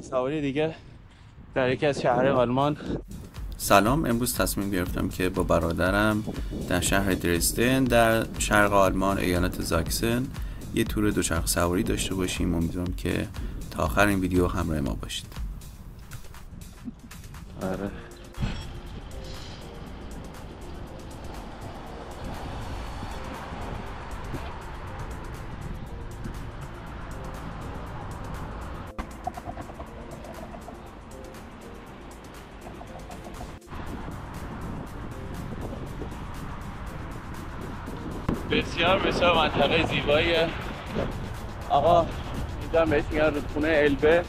سواری دیگه در یکی از شهرهای آلمان. سلام، امروز تصمیم گرفتم که با برادرم در شهر درزدن در شرق آلمان ایالت زاکسن یه تور دوچرخه سواری داشته باشیم. امیدوارم که تا آخر این ویدیو همراه ما باشید. آره. بسیار بسیار منطقه زیباییه آقا. اینجا بهش میگن رودخونه البه.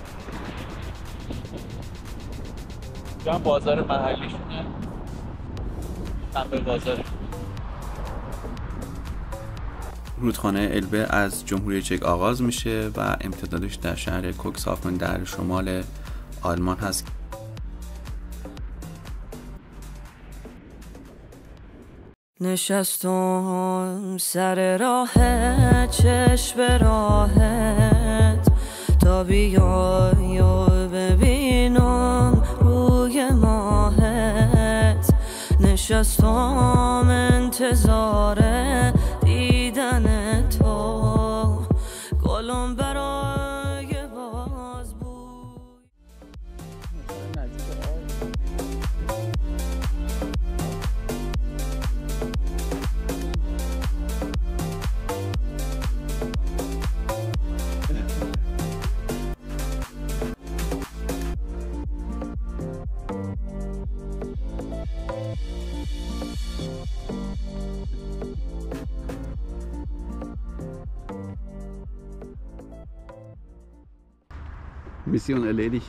اینجا بازار محلیشونه، شنبه بازاره. رودخانه البه از جمهوری چک آغاز میشه و امتدادش در شهر کوکسهافن در شمال آلمان هست. نشستم سر راه چشم به راهت تا بیای و ببینم روی ماهت. نشستم انتظار دیدن تو، گلم برای باز بود. Mission erledigt.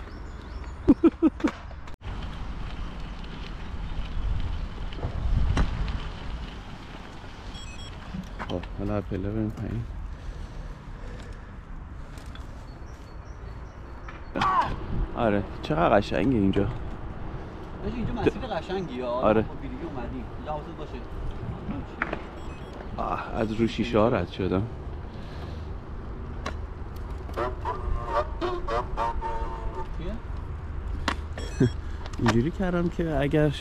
خب حالا پله بریم پایین. آره چقدر قشنگه اینجا. اینجا مسیر قشنگی ها. آره. با بیلیگی اومدیم. لحاظت باشه. از رو شیشه ها رد شدم. اینجوری کردم که اگر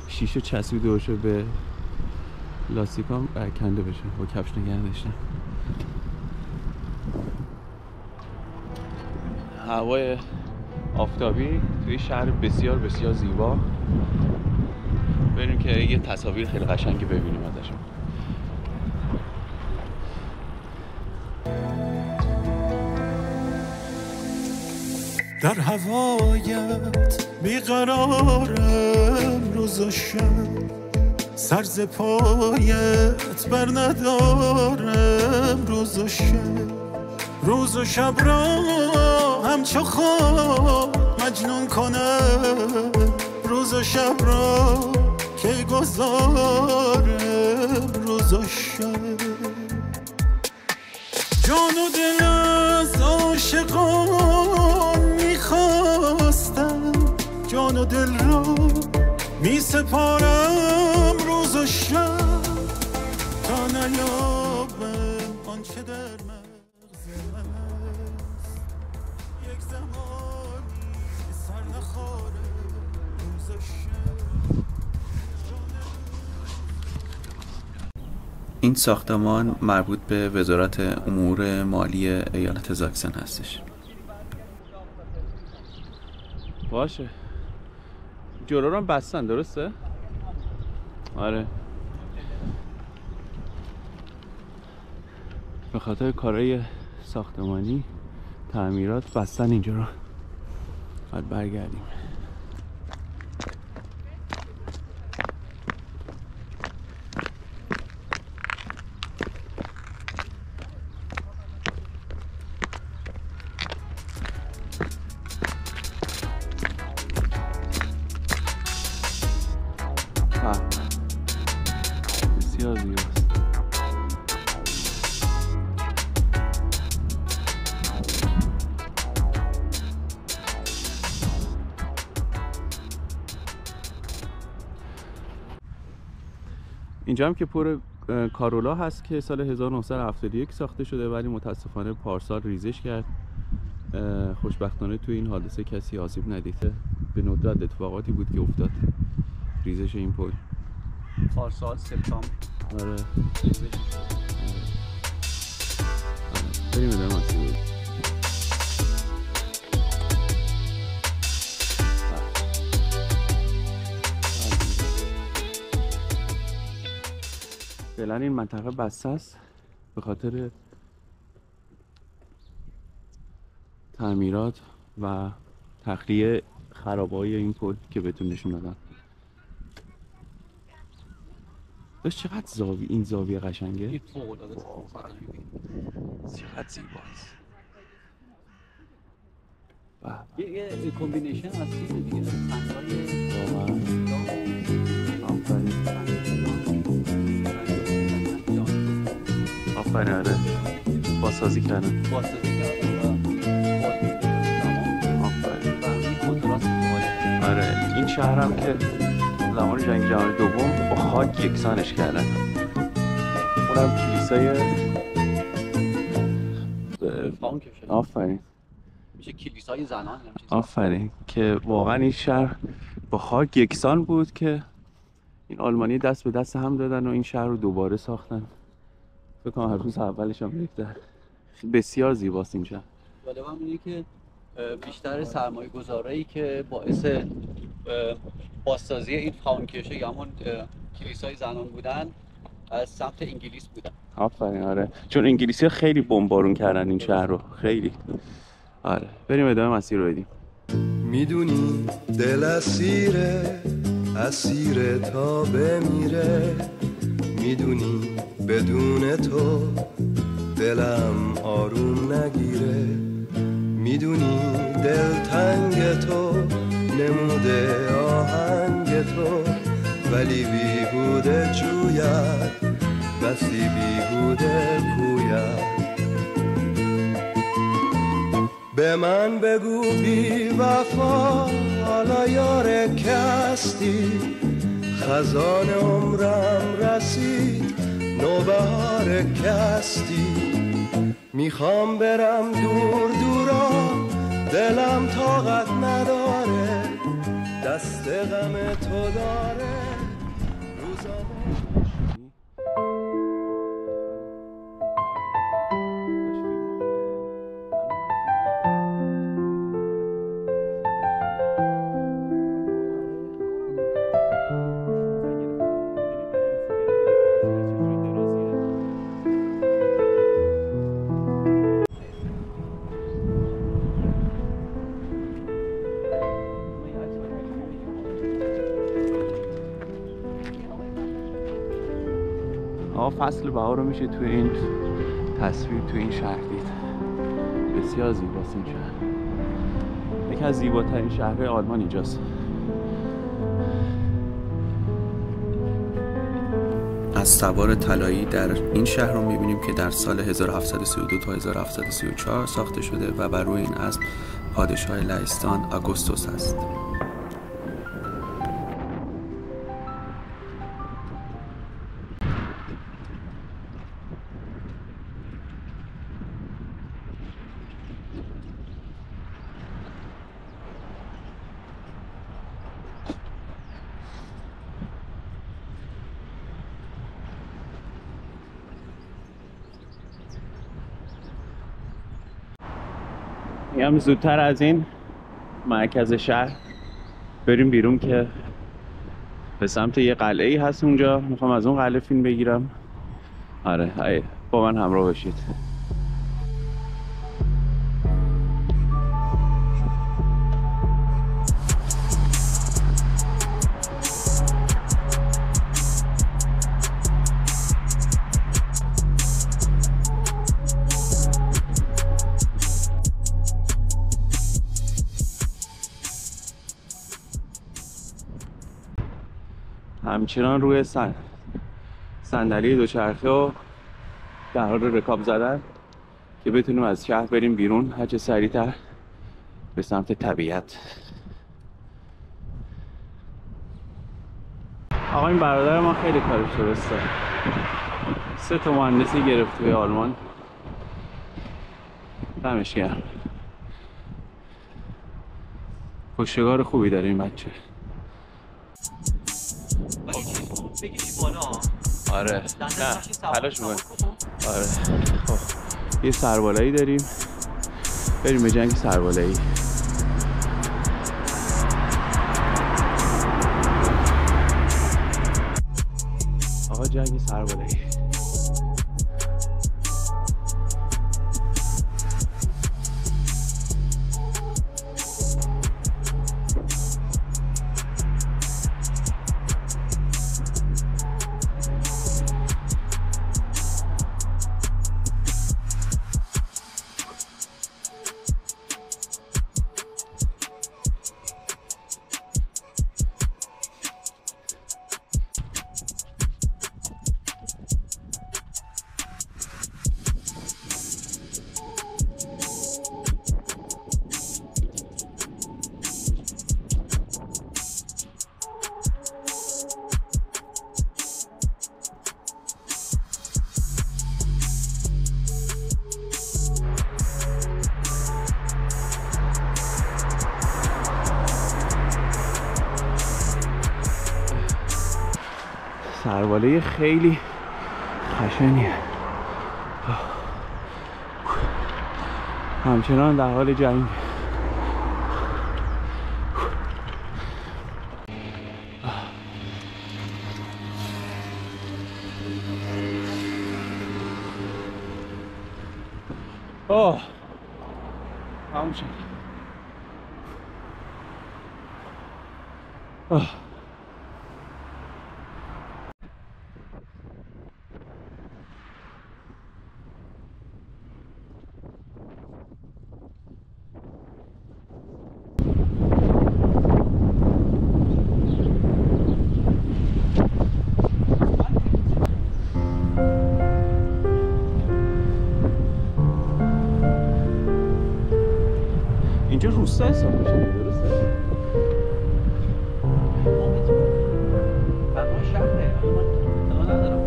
شیشه چسبیده باشه به لاستیکام کنده بشه. با کفش نگه داشتم. هوای آفتابی توی شهر بسیار بسیار زیبا. بریم که یه تصاویر خیلی قشنگی ببینیم ازشون. در هوایت بیقرارم روز و شب، سر ز پایت بر ندارم روز و شب. روز و شب را همچو خواب مجنون کنم، روز و شب را که گذارم روز و شب. جان و دل از عاشقان میخواستم، جان و دل را می سپارم روز و شب، تا نیابم آنچه در مغز من است. یک زمانی سر نخوره روز و شب. این ساختمان مربوط به وزارت امور مالی ایالت زاکسن هستش. باشه. جلو رو هم بستن درسته؟ آره. به خاطر کارهای ساختمانی تعمیرات بستن اینجا رو. باید برگردیم. بسیار زیباست. اینجا هم که پر کارولا هست که سال 1971 ساخته شده، ولی متاسفانه پارسال ریزش کرد خوشبختانه توی این حادثه کسی آسیب ندیده. به ندرت اتفاقاتی بود که افتاد ریزش این پل. پارسال سپتامبر. آره بریم ادامه مسیر. فعلا این منطقه بسته است به خاطر تعمیرات و تخلیه خرابه‌های این پل که بهتون نشون دادم. داشت چقدر زاویه این زاویه قشنگه. این فوق‌العاده چقدر زیباست. یه کمبینیشن از چیز دیگه، صندای واقعا آفرین. آره بازسازی کردن. آره این شهر هم که زمان جنگ جهانی دوم با خاک یکسانش کردن. اونم کلیسای آفرین میشه کلیسای زنان. آفرین که واقعا این شهر با خاک یکسان بود که این آلمانی دست به دست هم دادن و این شهر رو دوباره ساختن. فکر کنم هر روز اولش هم ریختن. بسیار زیباست این شهر. جالب هم اینه که بیشتر سرمایه گذارایی که باعث بازسازی این فاونکرشه یا همون کلیسای زنان بودن از سمت انگلیس بودن. آفرین. آره چون انگلیسی خیلی بمبارون کردن این شهر رو خیلی. آره بریم ادامه مسیر رو بدیم. میدونی دل اسیر تا بمیره، میدونی بدون تو دلم آروم نگیره، میدونی دل تنگ تو نموده آهنگ تو، ولی بیهوده جوید بسی بیهوده کوید. به من بگو بی وفا حالا یار کستی، خزان عمرم رسید نوبهار کستی، میخوام برم دور دورا دلم طاقت نداره، دست غم تو داره فصل بهار رو میشه توی این تصویر توی این شهر دید. بسیار زیباست این شهر. یکی از زیباترین شهرهای آلمان اینجاست. از سوار طلایی در این شهر رو میبینیم که در سال 1732 تا 1734 ساخته شده و بر روی این اسب پادشاه لهستان آگوستوس است. میگم زودتر از این مرکز شهر بریم بیرون که به سمت یه قلعه ای هست اونجا. میخوام از اون قلعه فیلم بگیرم. آره با من همراه باشید. همچنان روی صندلی دوچرخه و در حال رکاب زدن که بتونیم از شهر بریم بیرون هرچه سریعتر به سمت طبیعت. آقا این برادر ما خیلی کارش درسته. 3 تا مهندسی گرفت توی آلمان. دمش گرم. پشتکار خوبی داره این بچه. بگیش بالا. آره نه تلاش میکنم. آره خب یه سربالایی داریم، بریم به جنگ سربالایی. آقا جنگ سربالایی. سرباله خیلی خشنیه، همچنان در حال جنگ. اوه تموم شد. اینجا روستا حساب میشه درسته؟ ما شهره من ندارم.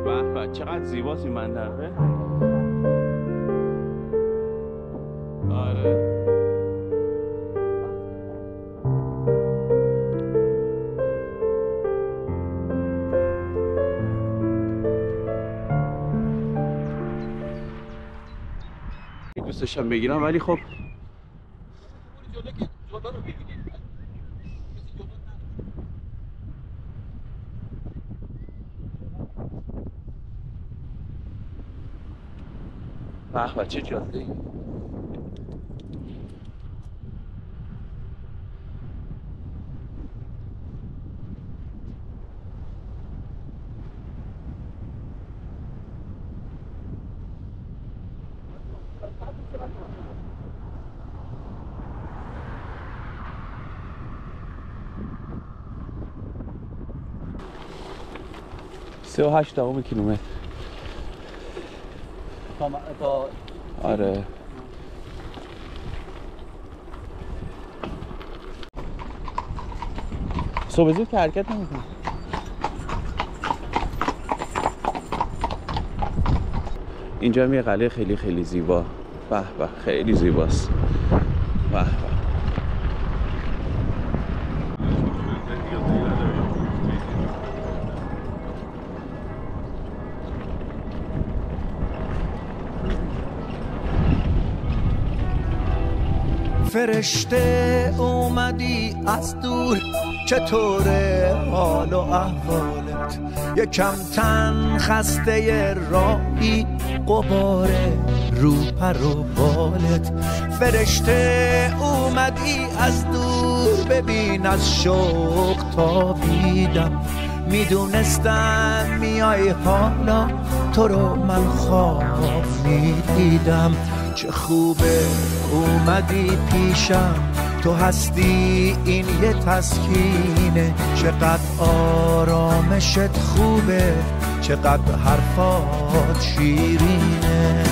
به به چقدر زیباست این منطقه. آره دوست داشتم بگیرم ولی خب به به چه جاده‌ای. سه و 8 کیلومتر. تا آره صبح زود که حرکت نمی‌کنه. اینجا هم یه قلعه خیلی خیلی زیبا. به به خیلی زیباست. به به فرشته اومدی از دور، چطوره حال و احوالت؟ یکم تن خسته راهی، غباره رو پر و بالت. فرشته اومدی از دور، ببین از شوق تابیدم. میدونستم میای حالا، تو رو من خواب میدیدم. چه خوبه اومدی پیشم، تو هستی این یه تسکینه. چقدر آرامشت خوبه، چقدر حرفات شیرینه.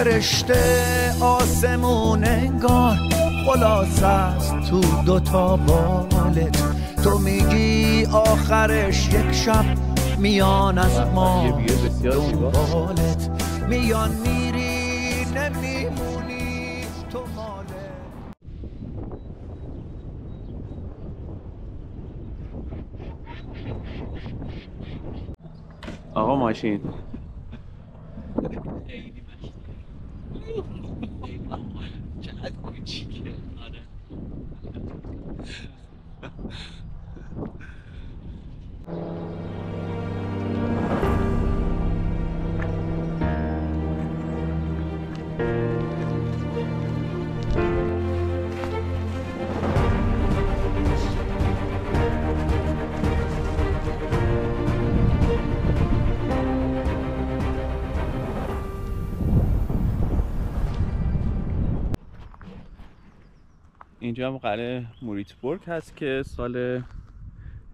فرشته آسمون انگار خلاص است تو دوتا بالت. تو میگی آخرش یک شب میان از ما دنبالت میان، میری نمیمونی تو مالت. آقا ماشین چقدر کوچیکه. آره اینجا هم قلعه موریتبورگ هست که سال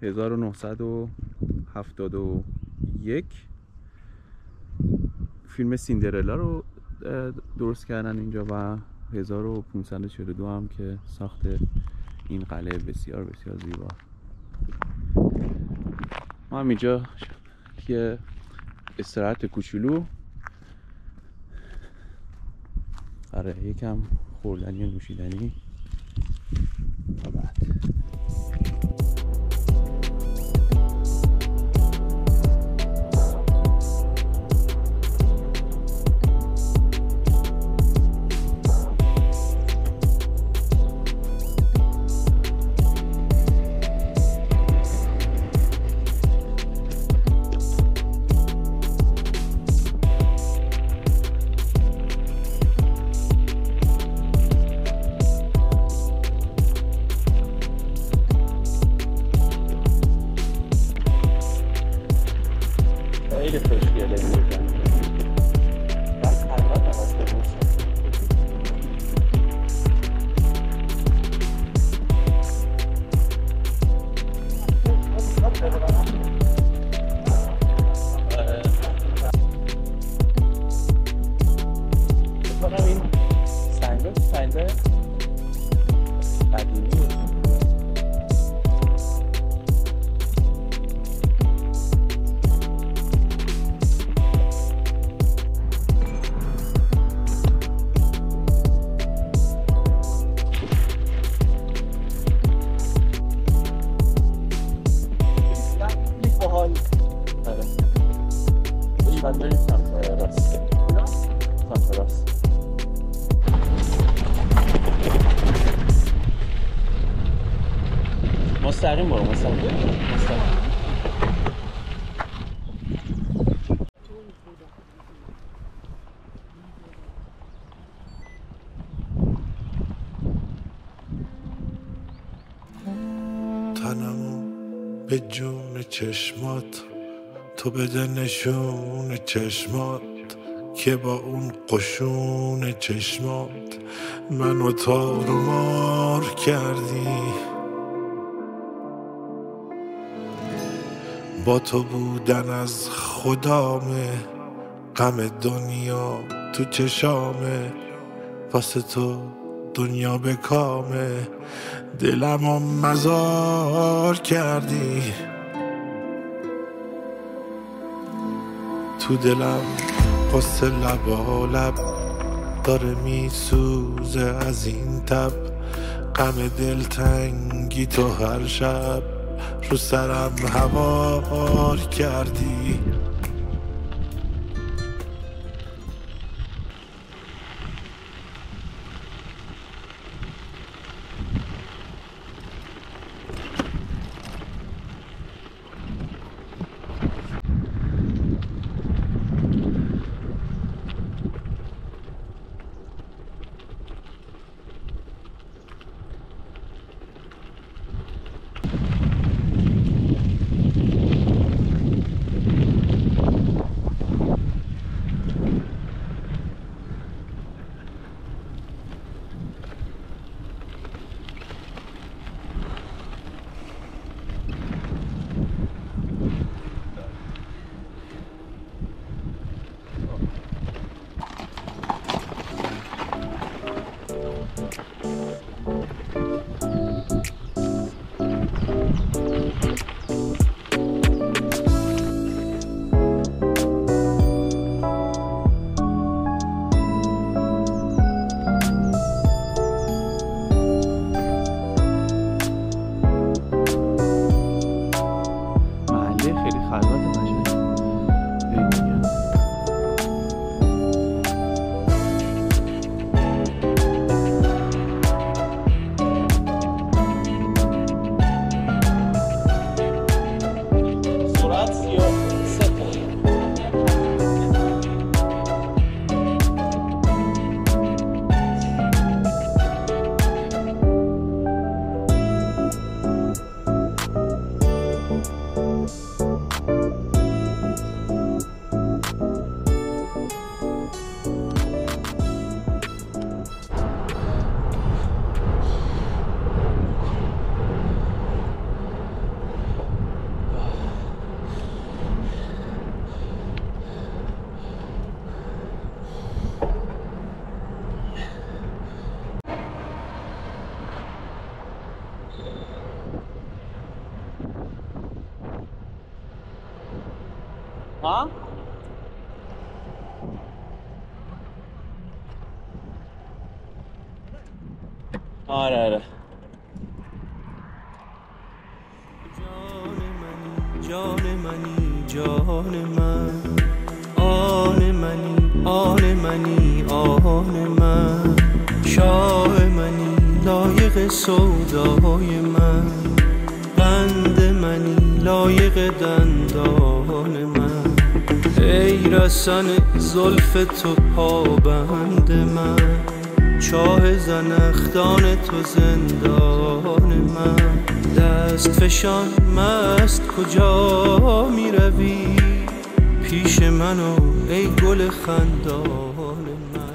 1971 فیلم سیندرلا رو درست کردن اینجا و 1542 هم که ساخت این قلعه بسیار بسیار زیبا. ما هم اینجا یه استراحت کوچولو آره یکم خوردنی و نوشیدنی تا بعد. خیلی خوشگله میزن بس حرکات نماز بموسن. بکنم این سنگا تو سنگه قدیمیه. بعد بریم سمت راست. سمت راست. مستقیم برو مستقیم. تنمو به جون چشمات تو بده نشون چشمات که با اون قشون چشمات منو تارومار کردی. با تو بودن از خدامه، غم دنیا تو چشامه، واسه تو دنیا به کامه، دلمو مزار کردی. تو دلم قصه لبالب داره میسوزه از این تب، غم دلتنگی تو هر شب رو سرم هوار کردی. ها؟ آره جان منی جان من، آن منی آن منی آن من، شاه منی لایق سودای من، بند منی لایق دندان من، ای رسن زلف تو پابند من، چاه زنخدان تو زندان من، دست فشان مست کجا می روی پیش منو ای گل خندان من.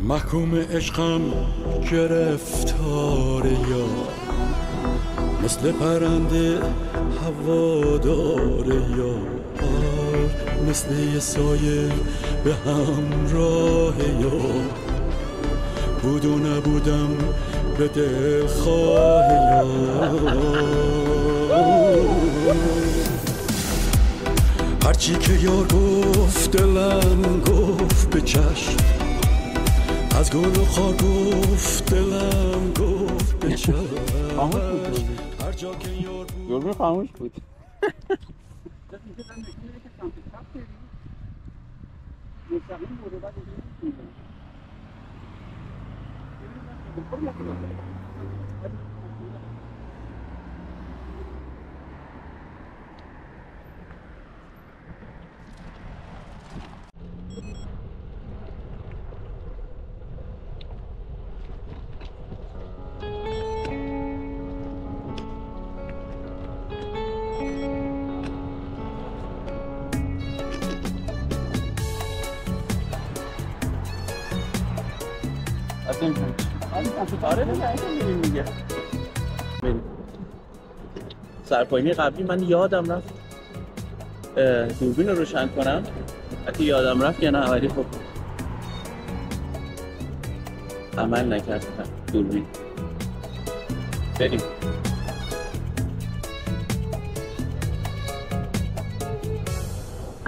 محکوم عشقم گرفتار یار، مثل پرنده هوادار یار، مثل یه سایه به همراه یار، بود و نبودم به دلخواه یار. هرچی که یار گفت دلم گفت به چشم، از گل و خار گفت دلم گفت به چشم، هر جا که یار بود دوربین خاموش بود. آره بریم دیگه. بریم. سرپاینی قبلی من یادم رفت دوربین رو روشن کنم، حتی یادم رفت یا نه، ولی خب عمل نکردم دوربین. بریم.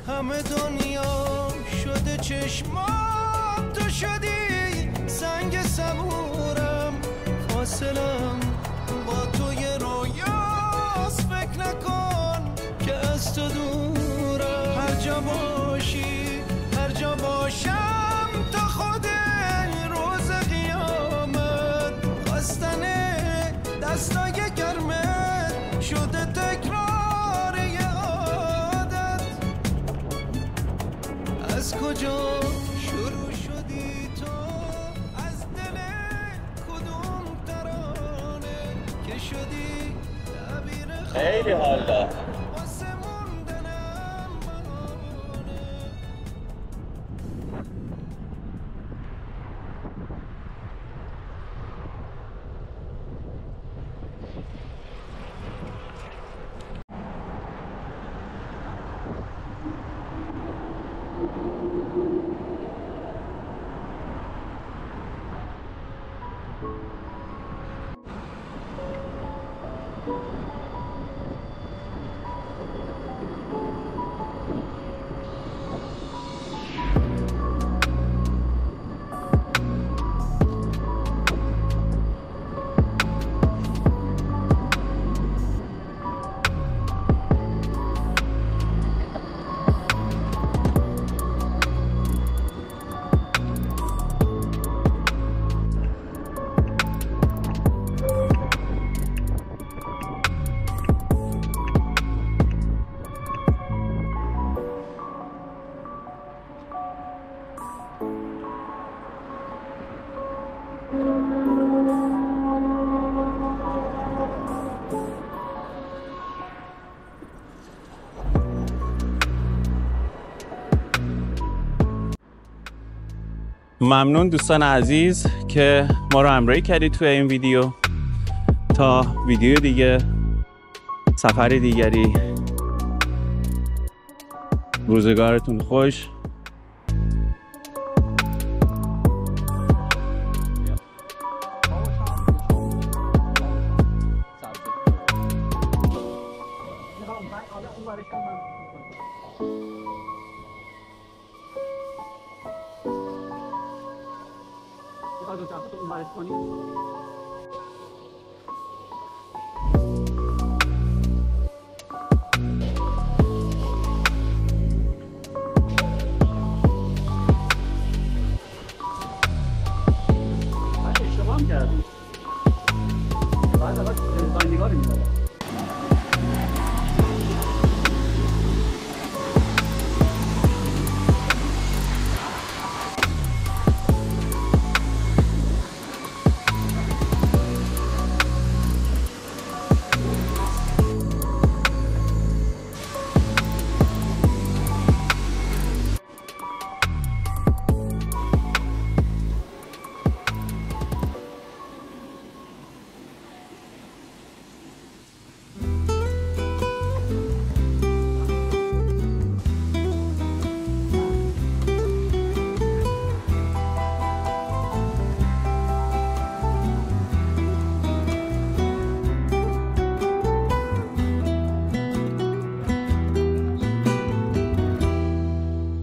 همه دنیا شده چشمات، تو شدی سنگ صبورم، فاصلم با تو یه رویاست، فکر نکن که از تو دورم، هر جا باشی هر جا باشم تا خود روز قیامت، خواستن دستای گرمت شده تکرار یه عادت، از کجا شروع شدی تو، از دل کدوم ترانه که شدی تعبیر خیلی حال داد. واسه موندنم بهانه. ممنون دوستان عزیز که ما رو همراهی کردید توی این ویدیو. تا ویدیو دیگه، سفر دیگری، روزگارتون خوش.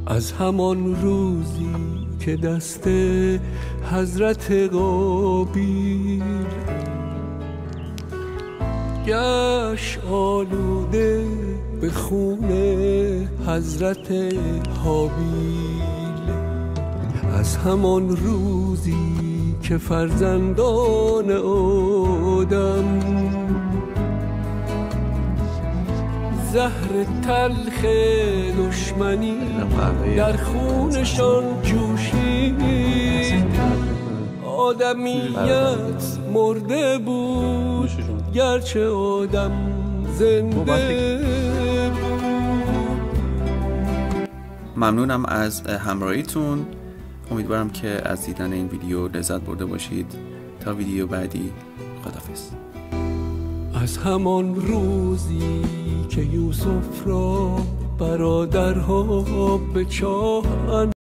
از همان روزی که دست حضرت قابیل گشت آلوده به خون حضرت حابیل، از همان روزی که فرزندان آدم زهر تلخ دشمنی در خونشان جوشید، آدمیت مرده بود گرچه آدم زنده بود. ممنونم از همراهیتون. امیدوارم که از دیدن این ویدیو لذت برده باشید. تا ویدیو بعدی، خداحافظ. از همان روزی که یوسف را برادرها به چاه